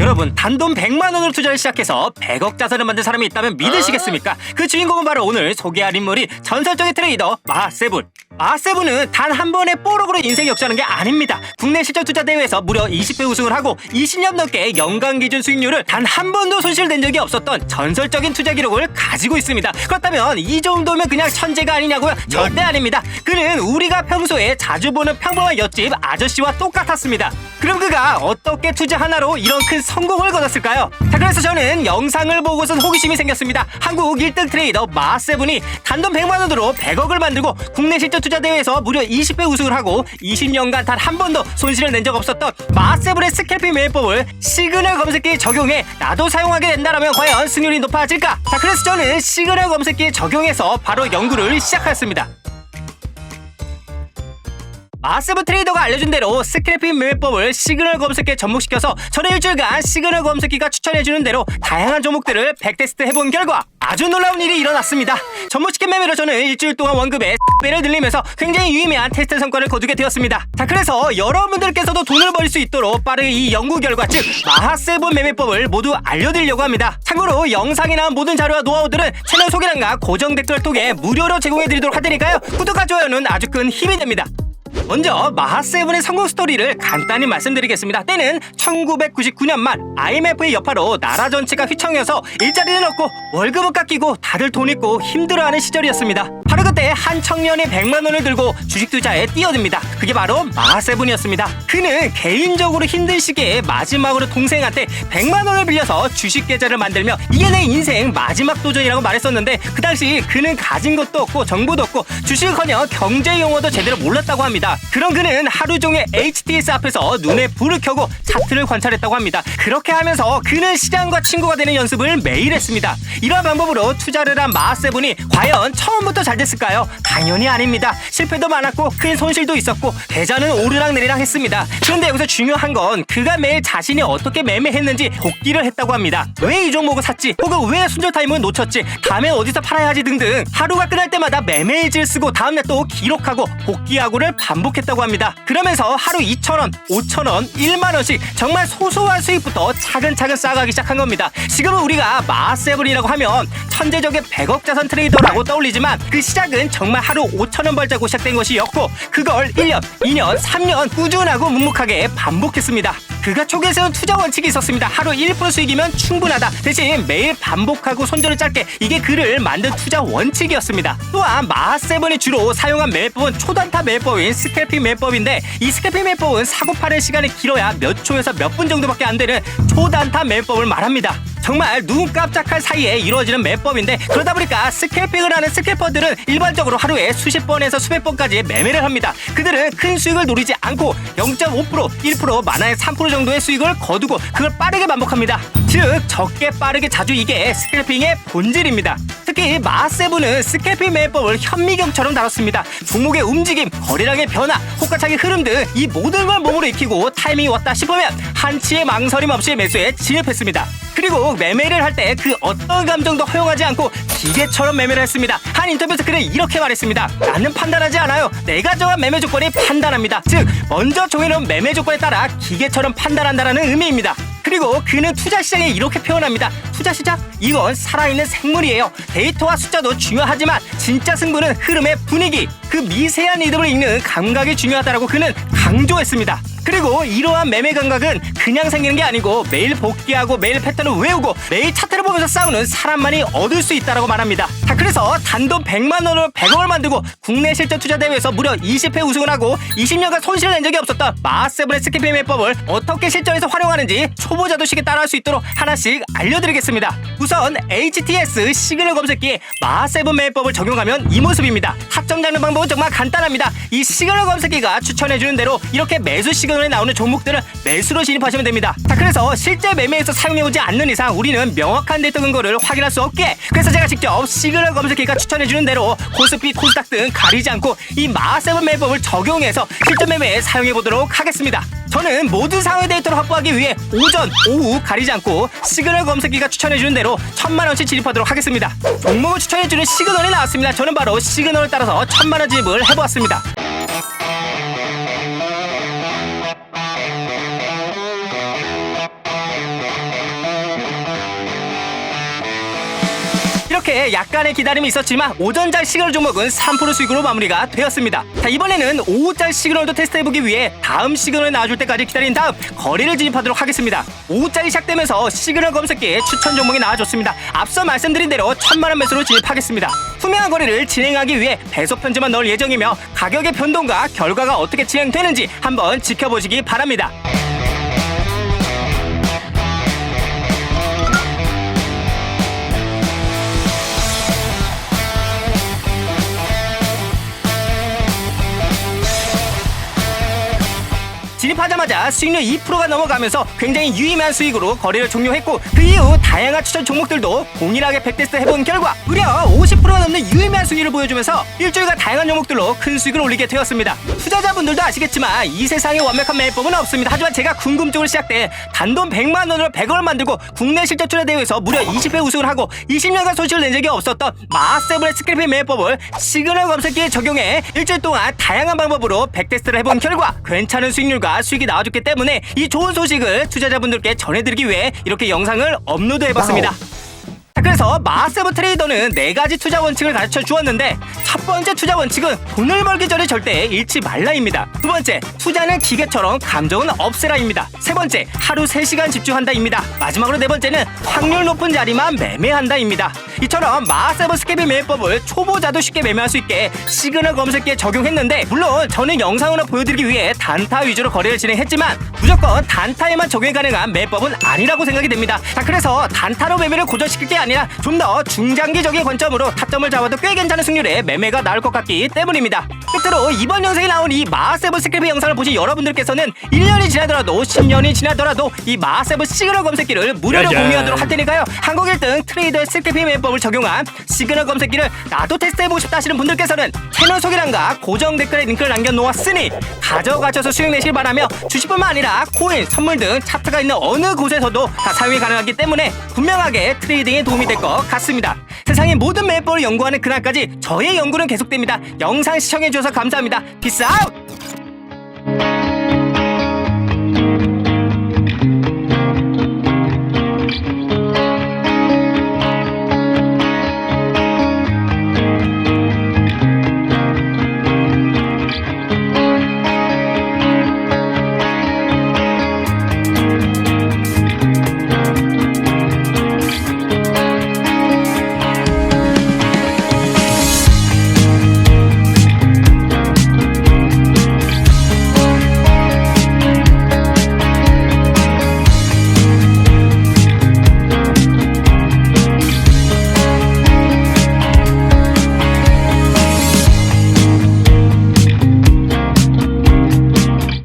여러분, 단돈 100만원으로 투자를 시작해서 100억 자산을 만든 사람이 있다면 믿으시겠습니까? 그 주인공은 바로 오늘 소개할 인물이 전설적인 트레이더 마하세븐. 마하세븐은 단 한 번의 뽀록으로 인생 역전한 게 아닙니다. 국내 실전 투자 대회에서 무려 20배 우승을 하고 20년 넘게 연간 기준 수익률을 단 한 번도 손실된 적이 없었던 전설적인 투자 기록을 가지고 있습니다. 그렇다면 이 정도면 그냥 천재가 아니냐고요? 절대 아닙니다. 그는 우리가 평소에 자주 보는 평범한 옆집 아저씨와 똑같았습니다. 그럼 그가 어떻게 투자 하나로 이런 큰 성공을 거뒀을까요? 자, 그래서 저는 영상을 보고선 호기심이 생겼습니다. 한국 1등 트레이더 마하세븐이 단돈 100만원으로 100억을 만들고 국내 실전 투자 대회에서 무려 20배 우승을 하고 20년간 단 한 번도 손실을 낸 적 없었던 마하세븐의 스캘핑 매매법을 시그널 검색기에 적용해 나도 사용하게 된다면 과연 승률이 높아질까? 자, 그래서 저는 시그널 검색기에 적용해서 바로 연구를 시작하였습니다. 마하세븐 트레이더가 알려준 대로 스크래핑 매매법을 시그널 검색기에 접목시켜서 저는 일주일간 시그널 검색기가 추천해주는 대로 다양한 종목들을 백테스트 해본 결과 아주 놀라운 일이 일어났습니다. 접목시킨 매매로 저는 일주일 동안 원금의 배를 늘리면서 굉장히 유의미한 테스트 성과를 거두게 되었습니다. 자, 그래서 여러분들께서도 돈을 벌 수 있도록 빠르게 이 연구 결과, 즉 마하세븐 매매법을 모두 알려드리려고 합니다. 참고로 영상이나 모든 자료와 노하우들은 채널 소개란과 고정 댓글을 통해 무료로 제공해드리도록 할 테니까요. 구독과 좋아요는 아주 큰 힘이 됩니다. 먼저 마하세븐의 성공 스토리를 간단히 말씀드리겠습니다. 때는 1999년 말 IMF의 여파로 나라 전체가 휘청여서 일자리는 없고 월급은 깎이고 다들 돈 있고 힘들어하는 시절이었습니다. 바로 그때 한 청년이 100만원을 들고 주식 투자에 뛰어듭니다. 그게 바로 마하세븐이었습니다. 그는 개인적으로 힘든 시기에 마지막으로 동생한테 100만원을 빌려서 주식 계좌를 만들며 이게 내 인생 마지막 도전이라고 말했었는데, 그 당시 그는 가진 것도 없고 정보도 없고 주식은커녕 경제 용어도 제대로 몰랐다고 합니다. 그런 그는 하루 종일 HTS 앞에서 눈에 불을 켜고 차트를 관찰했다고 합니다. 그렇게 하면서 그는 시장과 친구가 되는 연습을 매일 했습니다. 이러한 방법으로 투자를 한 마하세븐이 과연 처음부터 잘 됐을까요? 당연히 아닙니다. 실패도 많았고 큰 손실도 있었고 계좌는 오르락내리락 했습니다. 그런데 여기서 중요한 건 그가 매일 자신이 어떻게 매매했는지 복기를 했다고 합니다. 왜 이 종목을 샀지, 혹은 왜 순절 타임을 놓쳤지, 다음에 어디서 팔아야 하지 등등 하루가 끝날 때마다 매매일지를 쓰고 다음날 또 기록하고 복기하고를 반복했다고 합니다. 그러면서 하루 2,000원, 5,000원, 1만원씩 정말 소소한 수익부터 차근차근 쌓아가기 시작한 겁니다. 지금은 우리가 마하세븐이라고 하면 천재적인 100억 자산 트레이더라고 떠올리지만 그 시작은 정말 하루 5,000원 벌자고 시작된 것이었고 그걸 1년, 2년, 3년 꾸준하고 묵묵하게 반복했습니다. 그가 초기에 세운 투자 원칙이 있었습니다. 하루 1% 수익이면 충분하다. 대신 매일 반복하고 손절을 짧게, 이게 그를 만든 투자 원칙이었습니다. 또한 마하세븐이 주로 사용한 매매법은 초단타 매매법인 스캘핑 매매법인데, 이 스캘핑 매매법은 사고 파는 시간이 길어야 몇 초에서 몇 분 정도밖에 안 되는 초단타 매매법을 말합니다. 정말 눈 깜짝할 사이에 이루어지는 매법인데, 그러다 보니까 스캘핑을 하는 스캘퍼들은 일반적으로 하루에 수십 번에서 수백 번까지 매매를 합니다. 그들은 큰 수익을 노리지 않고 0.5%, 1%, 많아야 3% 정도의 수익을 거두고 그걸 빠르게 반복합니다. 즉 적게 빠르게 자주, 이게 스캘핑의 본질입니다. 특히 마하세븐은 스캘핑 매매법을 현미경처럼 다뤘습니다. 종목의 움직임, 거래량의 변화, 호가창의 흐름 등 이 모든 걸 몸으로 익히고 타이밍이 왔다 싶으면 한치의 망설임 없이 매수에 진입했습니다. 그리고 매매를 할 때 그 어떤 감정도 허용하지 않고 기계처럼 매매를 했습니다. 한 인터뷰에서 그는 이렇게 말했습니다. 나는 판단하지 않아요. 내가 정한 매매 조건이 판단합니다. 즉 먼저 정해놓은 매매 조건에 따라 기계처럼 판단한다는 의미입니다. 그리고 그는 투자 시장에 이렇게 표현합니다. 투자 시장? 이건 살아있는 생물이에요. 데이터와 숫자도 중요하지만 진짜 승부는 흐름의 분위기, 그 미세한 리듬을 읽는 감각이 중요하다고 그는 강조했습니다. 그리고 이러한 매매 감각은 그냥 생기는 게 아니고 매일 복귀하고 매일 패턴을 외우고 매일 차트를 보면서 싸우는 사람만이 얻을 수 있다고 말합니다. 자, 그래서 단돈 100만원으로 100억을 만들고 국내 실전 투자 대회에서 무려 20회 우승을 하고 20년간 손실을 낸 적이 없었던 마하세븐의 스캘핑 매매법을 어떻게 실전에서 활용하는지 초보자도 쉽게 따라할 수 있도록 하나씩 알려드리겠습니다. 우선 HTS 시그널 검색기에 마하세븐 매매법을 적용하면 이 모습입니다. 타점 잡는 방법은 정말 간단합니다. 이 시그널 검색기가 추천해주는 대로 이렇게 매수 시그널에 나오는 종목들을 매수로 진입하시면 됩니다. 자, 그래서 실제 매매에서 사용해오지 않는 이상 우리는 명확한 데이터 근거를 확인할 수 없게, 그래서 제가 직접 시그널 검색기가 추천해주는 대로 코스피, 코스닥 등 가리지 않고 이 마하세븐 매매법을 적용해서 실전 매매에 사용해보도록 하겠습니다. 저는 모든 상황의 데이터를 확보하기 위해 오전, 오후 가리지 않고 시그널 검색기가 추천해주는 대로 1000만원씩 진입하도록 하겠습니다. 종목을 추천해주는 시그널이 나왔습니다. 저는 바로 시그널을 따라서 1000만원 진입을 해보았습니다. 이렇게 약간의 기다림이 있었지만 오전장 시그널 종목은 3% 수익으로 마무리가 되었습니다. 자, 이번에는 오후장 시그널도 테스트해보기 위해 다음 시그널이 나와줄 때까지 기다린 다음 거래를 진입하도록 하겠습니다. 오후장이 시작되면서 시그널 검색기에 추천 종목이 나와줬습니다. 앞서 말씀드린 대로 1000만원 매수로 진입하겠습니다. 투명한 거래를 진행하기 위해 배속 편지만 넣을 예정이며 가격의 변동과 결과가 어떻게 진행되는지 한번 지켜보시기 바랍니다. 진입하자마자 수익률 2%가 넘어가면서 굉장히 유의미한 수익으로 거래를 종료했고 그 이후 다양한 추천 종목들도 동일하게 백테스트 해본 결과 무려 50%가 넘는 유의미한 수익률을 보여주면서 일주일간 다양한 종목들로 큰 수익을 올리게 되었습니다. 투자자분들도 아시겠지만 이 세상에 완벽한 매매법은 없습니다. 하지만 제가 궁금증으로 시작된 단돈 100만 원으로 100억을 만들고 국내 실적 출하 대회에서 무려 20회 우승을 하고 20년간 손실을 낸 적이 없었던 마하세븐의 스크래핑 매매법을 시그널 검색기에 적용해 일주일 동안 다양한 방법으로 백테스트를 해본 결과 괜찮은 수익률과 수익이 나와줬기 때문에 이 좋은 소식을 투자자분들께 전해드리기 위해 이렇게 영상을 업로드해봤습니다. 그래서 마하세븐 트레이더는 4가지 투자 원칙을 가르쳐 주었는데 첫 번째 투자 원칙은 돈을 벌기 전에 절대 잃지 말라입니다. 두 번째, 투자는 기계처럼 감정은 없애라입니다. 세 번째, 하루 3시간 집중한다입니다. 마지막으로 네 번째는 확률 높은 자리만 매매한다입니다. 이처럼 마하세븐 스케비 매매법을 초보자도 쉽게 매매할 수 있게 시그널 검색기에 적용했는데 물론 저는 영상으로 보여드리기 위해 단타 위주로 거래를 진행했지만 무조건 단타에만 적용이 가능한 매매법은 아니라고 생각이 됩니다. 자, 그래서 단타로 매매를 고정시킬 게 아니라 좀 더 중장기적인 관점으로 타점을 잡아도 꽤 괜찮은 승률의 매매가 나올 것 같기 때문입니다. 끝으로 이번 영상에 나온 이 마하세븐 스크래핑 영상을 보신 여러분들께서는 1년이 지나더라도 10년이 지나더라도 이 마하세븐 시그널 검색기를 무료로 공유하도록 할 테니까요. 한국 1등 트레이더의 스크래핑 매매법을 적용한 시그널 검색기를 나도 테스트해보고 싶다 하시는 분들께서는 채널 소개란과 고정 댓글에 링크를 남겨놓았으니 가져가셔서 수익 내실 바라며 주식뿐만 아니라 코인, 선물 등 차트가 있는 어느 곳에서도 다 사용이 가능하기 때문에 분명하게 트레이딩에 도움이 될 것 같습니다. 세상의 모든 매매법을 연구하는 그날까지 저의 연구는 계속됩니다. 영상 시청해주셔서 감사합니다. 피스 아웃!